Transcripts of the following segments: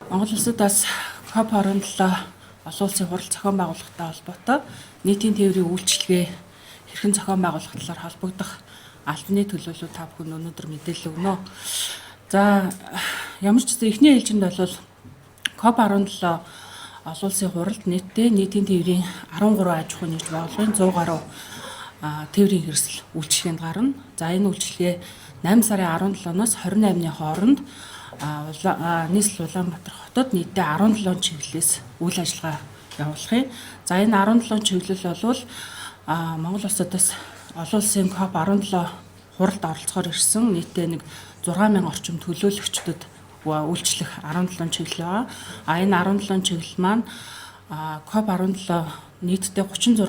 Монгол улсуудаас КОП 27 олон улсын хурал зохион байгуулалттай холбоотой нийтийн тээврийн үйлчилгээ хэрхэн зохион байгуулах талаар холбогдох албаны төлөөлөл та бүхэн өнөөдөр мэдээлэл өгнө. За ямар ч гэсэн эхний ээлжинд бол КОП 17 олон улсын хуралд нийтдээ нийтийн тээврийн 13 аж ахуйн нэгж байгууллагын 100 гаруй тээврийн хэрэгсэл үйлчилгээнд гарна. За энэ үйлчилгээ 8 сарын 17-ноос 28-ны хооронд нийслэл Улаанбаатар хотод нийтдээ 17 чиглэлээс үйл ажиллагаа явуулах юм. За энэ 17 чиглэл бол Монгол улсуудаас олон улсын КОП 17 хуралд оролцохоор ирсэн нийтдээ нэг 6000 орчим төлөөлөгчдөд үйлчлэх 17 чиглэл байгаа. Энэ 17 чиглэл маань КОП 17 нийтдээ 36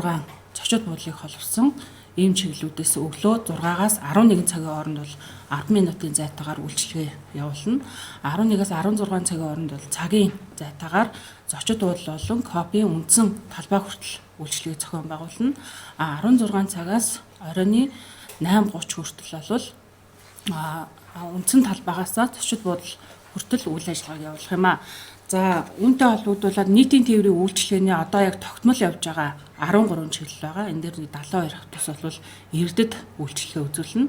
зочид буудлыг холбосон ийм чиглэлүүдээс өглөө 6-аас 11 цагийн хооронд бол 10 минутын зайтаагаар үйлчилгээ явуулна. 11-аас 16 цагийн хооронд бол цагийн зайтаагаар зочид буудлын болон КОП-ийн үндсэн талбай хүртэл үйлчилгээ зохион байгуулна. 16 цагаас оройн 8:30 хүртэл бол үндсэн талбайгаас зочид буудал хүртэл үйл ажиллагааг явуулах юм аа. За үүнтэй холбогдуулаад нийтийн тээврийн үйлчилгээний одоо яг тогтмол явж байгаа 13 чиглэл байгаа. Энэ дээр 72 автобус бол иргэдэд үйлчилгээ үзүүлнэ.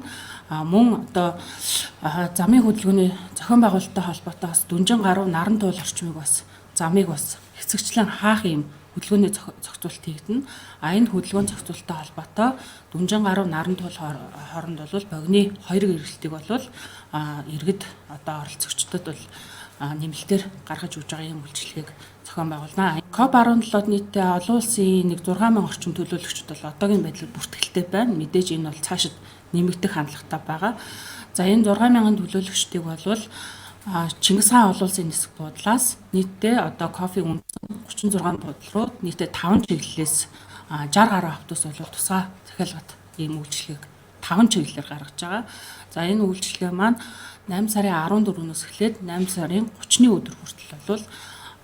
Мөн одоо замын хөдөлгөөний зохион байгуулалттай холбоотой бас дүнжин гаруй наран туул орчмыг бас замыг бас хэсэгчлэн хаах юм хөдөлгөөний зохицуулалт хийгдэнэ. Энэ хөдөлгөөний зохицуулалттай холбоотой дүнжин гаруй наран туул хооронд бол богино 2 гэрэлтийг бол иргэд одоо оролцогчдод бол нэмэлтээр гаргаж өгж байгаа юм үйлчилгээг зохион байгуулна. КОП 17-д нийтдээ олон улсын нэг 6000 орчим төлөөлөгчд бол одоогийн байдлаар бүртгэлтэй байна. Мэдээж энэ бол цаашид нэмэгдэх хандлагатай байгаа. За энэ 6000 төлөөлөгчдийг бол Чингис хаан олон улсын нисэх буудлаас нийтдээ одоо КОП-ийн үндсэн 36 буудлал руу нийтдээ 5 чиглэлээс 60 гаруй автобус бол тусгай захиалгад ийм үйлчилгээг 5 чиглэлээр гаргаж байгаа. За энэ үйлчилгээ маань 8 сарын 14-өөс эхлээд 8 сарын 30-ны өдөр хүртэл бол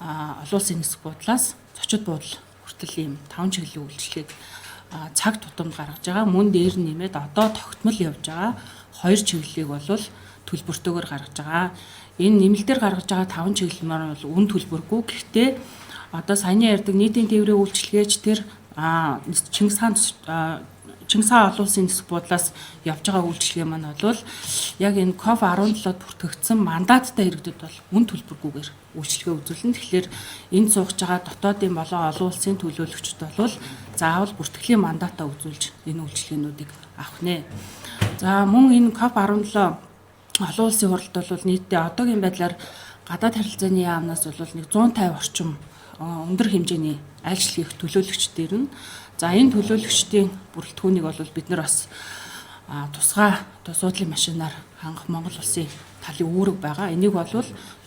олон улсын нисэх буудлаас зочид буудал хүртэл ийм 5 чиглэлийн үйлчилгээг цаг тутамд гаргаж байгаа. Мөн дээр нь нэмээд одоо тогтмол явж байгаа 2 чиглэлийг бол төлбөртөөгөр гаргаж байгаа. Энэ нэмэлтээр гаргаж байгаа 5 чиглэл маань бол үн төлбөргүй. Гэхдээ одоо саяны ярьдаг нийтийн тээврийн үйлчилгээч тэр Чингис хаан олон улсын нисэх буудлаас явж байгаа үйлчилгээ маань бол яг энэ КОП 17-д бүртгэгдсэн мандаттай иргэдэд бол үн төлбөргүйгээр үйлчилгээ үзүүлнэ. Тэгэхээр энд суугч байгаа дотоодын болон олон улсын төлөөлөгчд бол заавал бүртгэлийн мандатаа үзүүлж энэ үйлчилгээнүүдийг авах нэ. За мөн энэ КОП 17 олон улсын хуралд бол нийтдээ одоогийн байдлаар гадаад харилцааны яамнаас бол нэг 150 орчим өндөр хэмжээний айлчлал хийх төлөөлөгчд ирнэ. За энэ төлөөлөгчдийн бүрэлдэхүүнийг бол бид нар бас тусгай суудлын машинаар хангах Монгол улсын талын үүрэг байгаа. Энийг бол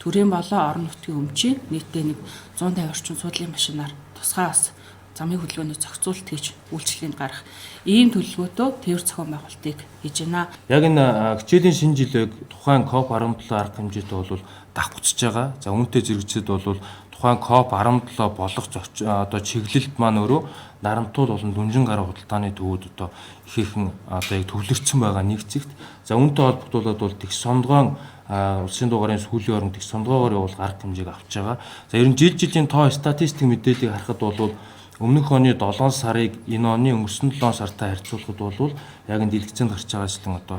төрийн болон орон нутгийн өмчийн нийтдээ нэг 150 орчим суудлын машинаар тусгай бас замын хөдөлгөөний зохицуулалт хийж үйлчилгээнд гарах ийм төлөвлөгөөтэй тээвэр зохион байгуулалтыг хийж байна. Яг энэ хичээлийн шинэ жилийг тухайн КОП 17 арга хэмжээтэй бол давхцж байгаа. За үүнтэй зэрэгцэд бол тухайн КОП 17 болох одоо чиглэлд маань өөрөө нарантуул болон дүнжин гаруй худалдааны төвүүд одоо ихээхэн одоо яг төвлөрсөн байгаа нэг зэгт. За үүнтэй холбогдуулаад бол тех сондгоон улсын дугаарын сүүлийн орон тех сондгоогоор явуул арга хэмжээг авч байгаа. За ер нь жилийн тоо статистик мэдээллийг харахад бол өмнөх оны 7 сарыг энэ оны өнгөрсөн 7 сартай харьцуулахад бол яг энэ дэлгэцэнд гарч байгаачлан одоо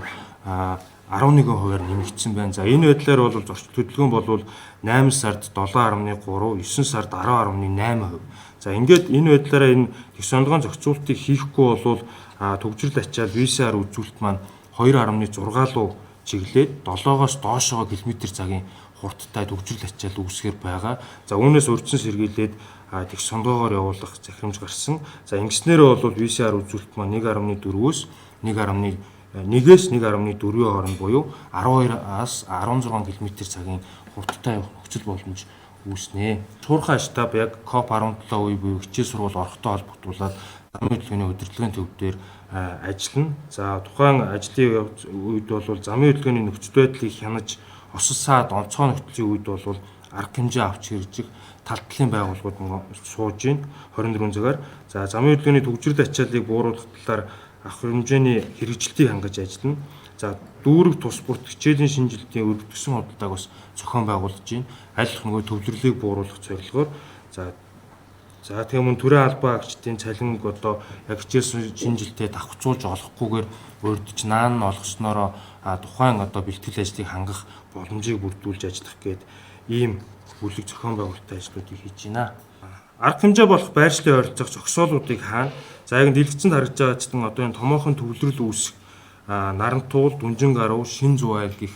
11%-аар нэмэгдсэн байна. За энэ байдлаар бол зочид хөдөлгөөн бол 8 сард 7.3, 9 сард 10.8%. За ингээд энэ байдлаараа энэ тех сондгоон зохицуултыг хийхгүй бол төгжрөл ачаал VCR үзүүлэлт маань 2.6 руу чиглээд 7-оос доошоо км цагийн хурдтай төгжрөл ачаал үүсгэр байгаа. За үүнээс урьдчилан сэргийлээд тех сондгоогоор явуулах захирамж гарсан. За ингэснээр бол VCR үзүүлэлт маань 1.4-өөс 1.1-ээс 1.4-ийн хооронд буюу 12-аас 16 км цагийн хурдтай явах нөхцөл боломж үүснэ. Шуурхай штаб яг КОП 17 үе буюу хичээл сургууль орохтой холбогдуулаад замын хөдөлгөөний удирдлагын төв дээр ажиллана. За тухайн ажлын үед бол замын хөдөлгөөний нөхцөл байдлыг хянаж осолсаад онцгой нөхцөлийн үед бол арга хэмжээ авч хэрэгжих тал талын байгууллагууд сууж байна 24 цагаар. За замын хөдөлгөөний төгжрөл ачааллыг бууруулах талаар авах хэмжээний хэрэгжилтийг хангаж ажиллана. За дүүрэг тус бүрт хичээлийн шинжилтийн өргөдсөн худалдааг бас зохион байгуулж байна. Аль болох төвлөрлийг бууруулах зорилгоор за тэгээ мөн төрийн албаа агчдын цалинг одоо яг хичээл шинжилтээ давхцуулж олохгүйгээр урьдчилж наан нь олгоснороо тухайн одоо бэлтгэл ажлыг хангах боломжийг бүрдүүлж ажиллах гээд ийм бүлэг зохион байгуулалтын ажлуудыг хийж байна. Арга хэмжээ болох байршлын ойролцоох зогсоолуудыг хаана за яг дэлгэцэнд харагдж байгаачлан одоо энэ томоохон төвлөрөл үүсэх Нарантуул, Дүнжин гаруй, Шин Зуайл гэх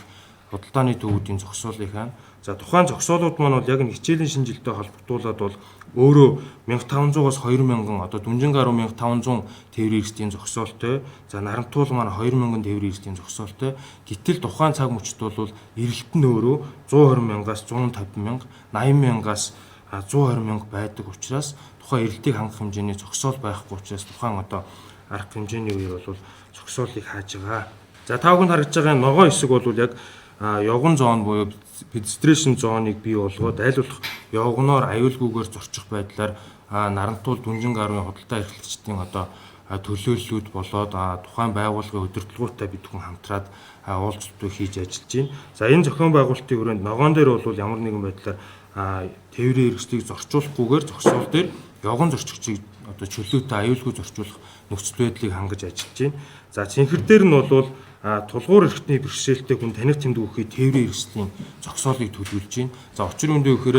худалдааны төвүүдийн зогсоолыг хаана. За тухайн зогсоолууд маань бол яг нь хичээлийн шинжилттэй холбогдуулаад бол өөрөө 1500-аас 2000 одоо Дүнжин гаруй 1500 тээврийн эрсдлийн зогсоолтой. За Нарантуул маань 2000 тээврийн эрсдлийн зогсоолтой. Гэтэл тухайн цаг мөчид бол эргэлт нь өөрөө 120,000-аас 150,000, 80,000-аас 120,000 байдаг учраас тухайн эргэлтийг хангах хэмжээний зогсоол байхгүй учраас тухайн одоо арга хэмжээний үеэр бол зогсоолыг хааж байгаа. За та бүхэнд харагдж байгаа ногоо хэсэг бол яг явган зоон буюу педестрашн зооныг бий болгоод аль болох явгноор аюулгүйгээр зорчих байдлаар Нарантуул, Дүнжин гаруйн худалдаа эрхлэгчдийн одоо төлөөллүүд болоод тухайн байгууллагын удирдлагуудтай бид хүн хамтраад уулзалтууд хийж ажиллаж байна. За энэ зохион байгуулалтын хүрээнд ногоон дээр бол ямар нэгэн байдлаар тээврийн хэрэгслийг зорчуулахгүйгээр зогсоол дээр явган зорчигчийг одоо чөлөөтэй аюулгүй зорчуулах нөхцөл байдлыг хангаж ажиллаж байна. За цэнхэр дээр нь бол тулгуур эрхтний бэрхшээлтэй хүн таних тэмдэг өгөхөд тээврийн эрхслийн зогсоолыг төлөвлөж байна. За учир нь үндэ гэхээр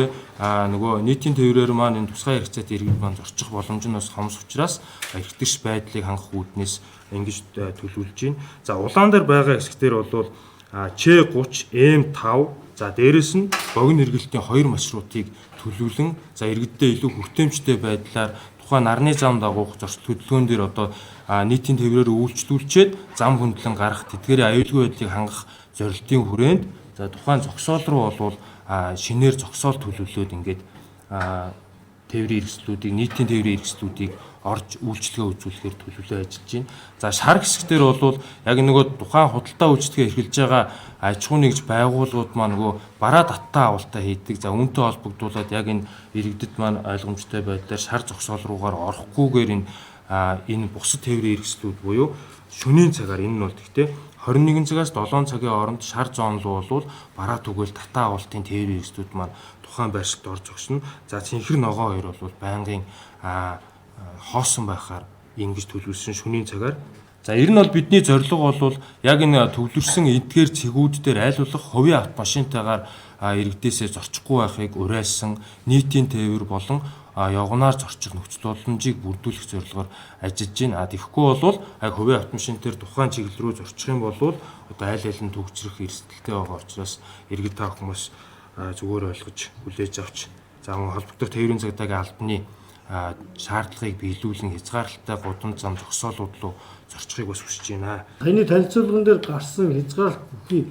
нөгөө нийтийн тээврээр маань энэ тусгай хэрэгцээтэй иргэд маань зорчих боломж нь бас хомс учраас эрхтгч байдлыг хангах үүднээс ингэж төлөвлөж байна. За улаан дээр байгаа хэсгээр бол Ч30, М5 за дээрэс нь богино эргэлтийн 2 маршрутыг төлөвлөн за иргэддээ илүү хүртээмжтэй байдлаар тухайн нарны зам дагуух зөрчил хөдөлгөөн дээр одоо нийтийн тээврээр үйлчлүүлчихэд зам хөндлөн гарах тэдгээрийн аюулгүй байдлыг хангах зорилтын хүрээнд за тухайн зогсоол руу бол шинээр зогсоол төлөвлөөд ингээд тээврийн хэрэгслүүдийг нийтийн тээврийн хэрэгслүүдийг орж үйлчлэгээ үзүүлэхээр төлөвлөө ажиллаж байна. За шар хэсгээр бол яг нөгөө тухайн худалдаа үйлчлэгээ эрхэлж байгаа аж ахуй нэгж байгууллагууд маань нөгөө бараа таттай авалтаа хийдэг. За үүнтэй холбогдуулаад яг энэ иргэдэд маань ойлгомжтой байдлаар шар зогсоол руугаар орохгүйгээр энэ бусад тээврийн хэрэгслүүд буюу шөнийн цагаар энэ нь бол гэхдээ 21 цагаас 7 цагийн хооронд шар зоон руу бол бараа түгээл татаа авалтын тээврийн хэрэгслүүд маань тухайн байршилд орж зогсно. За цэнхэр ногоо хоёр бол байнгын хоосон байхаар ингэж төлөвлөсөн шөнийн цагаар. За ер нь бол бидний зорилго бол яг энэ төвлөрсөн эдгээр цэгүүд дээр аль болох хувийн автомашинтайгаар иргэдээсээ зорчихгүй байхыг уриалсан нийтийн тээвэр болон явганаар зорчих нөхцөл боломжийг бүрдүүлэх зорилгоор ажиллаж байна. Тэгэхгүй бол хувийн автомашинтээр тухайн чиглэл рүү зорчих юм бол одоо аль аль нь төгсрөх эрсдэлтэй байгаа учраас иргэд та хүмүүс зүгээр ойлгож хүлээж авч за мөн холбогдох тээврийн цагдаагийн албаны шаардлагыг биелүүлэн хязгаарлалтай гудамж зам зогсоолууд руу зорчихыг бас хүсэж байна. Таны танилцуулган дээр гарсан хязгаарлалт бүхий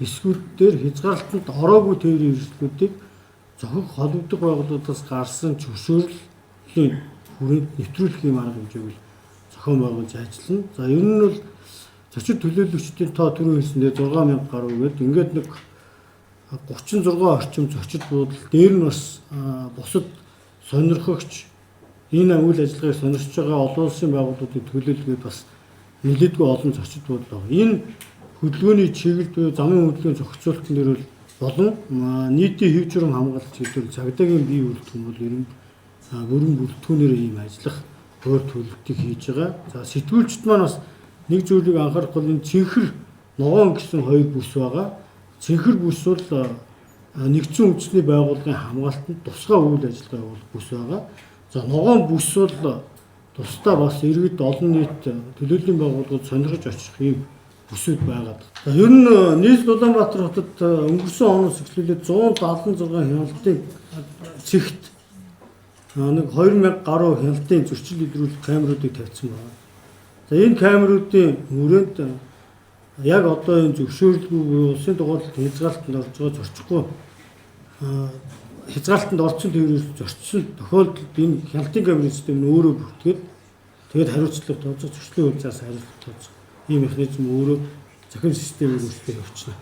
хэсгүүд дээр хязгаарлалтанд ороогүй тээврийн хэрэгслүүдийг зохих холбогдох байгууллагаас гарсан зөвшөөрлийн хүрээнд нэвтрүүлэх юм арга хэмжээг зохион байгуулж ажиллана. За ер нь бол зочид төлөөлөгчдийн тоо түрүү хэлсэндээ 6000 гаруй гээд ингээд нэг 36 орчим зочид буудал дээр нь бас бусад сонирхогч энэ үйл ажиллагааг сонирхож байгаа олон улсын байгууллагуудын төлөөлөлд бас нэлээдгүй олон зочид буудал байна. Энэ хөдөлгөөний чиглэлд буюу замын хөдөлгөөний зохицуулалтын дээр болон нийтийн хэв журам хамгаалалт чиглэл цагдаагийн бие бүрэлдэхүүн бол ер нь бүрэн бүрэлдэхүүнээр ийм ажиллах өөр төлөвлөлтийг хийж байгаа. За сэтгүүлчд маань бас нэг зүйлийг анхаарах бол энэ цэнхэр ногоон гэсэн хоёр бүс байгаа. Цэнхэр бүс бол нэгдсэн үндэсний байгууллагын хамгаалтанд тусгай үйл ажиллагаа явуулах бүс байгаа. За ногоон бүс бол тусдаа бас иргэд олон нийт төлөөллийн байгууллагууд сонирхож очих юм бүсүүд байгаа. За ер нь нийслэл Улаанбаатар хотод өнгөрсөн оноос эхлүүлээд 176 хяналтын цэгт нэг 2000 гаруй хяналтын зөрчил илрүүлэх камеруудыг тавьсан байна. За энэ камеруудын хүрээнд яг одоо энэ зөвшөөрлгүй улсын дугаарлалт хязгаарлалтанд орж байгаа зорчихгүй хязгаарлалтанд орсон тээврээс зорчсон тохиолдолд энэ хяналтын камерын систем нь өөрөө бүртгээд тэгээд хариуцлага тооцох, зөрчлийн үйлчээс хариуцлага тооцох ийм механизм өөрөө захирал системээр үүсгэж явчихна.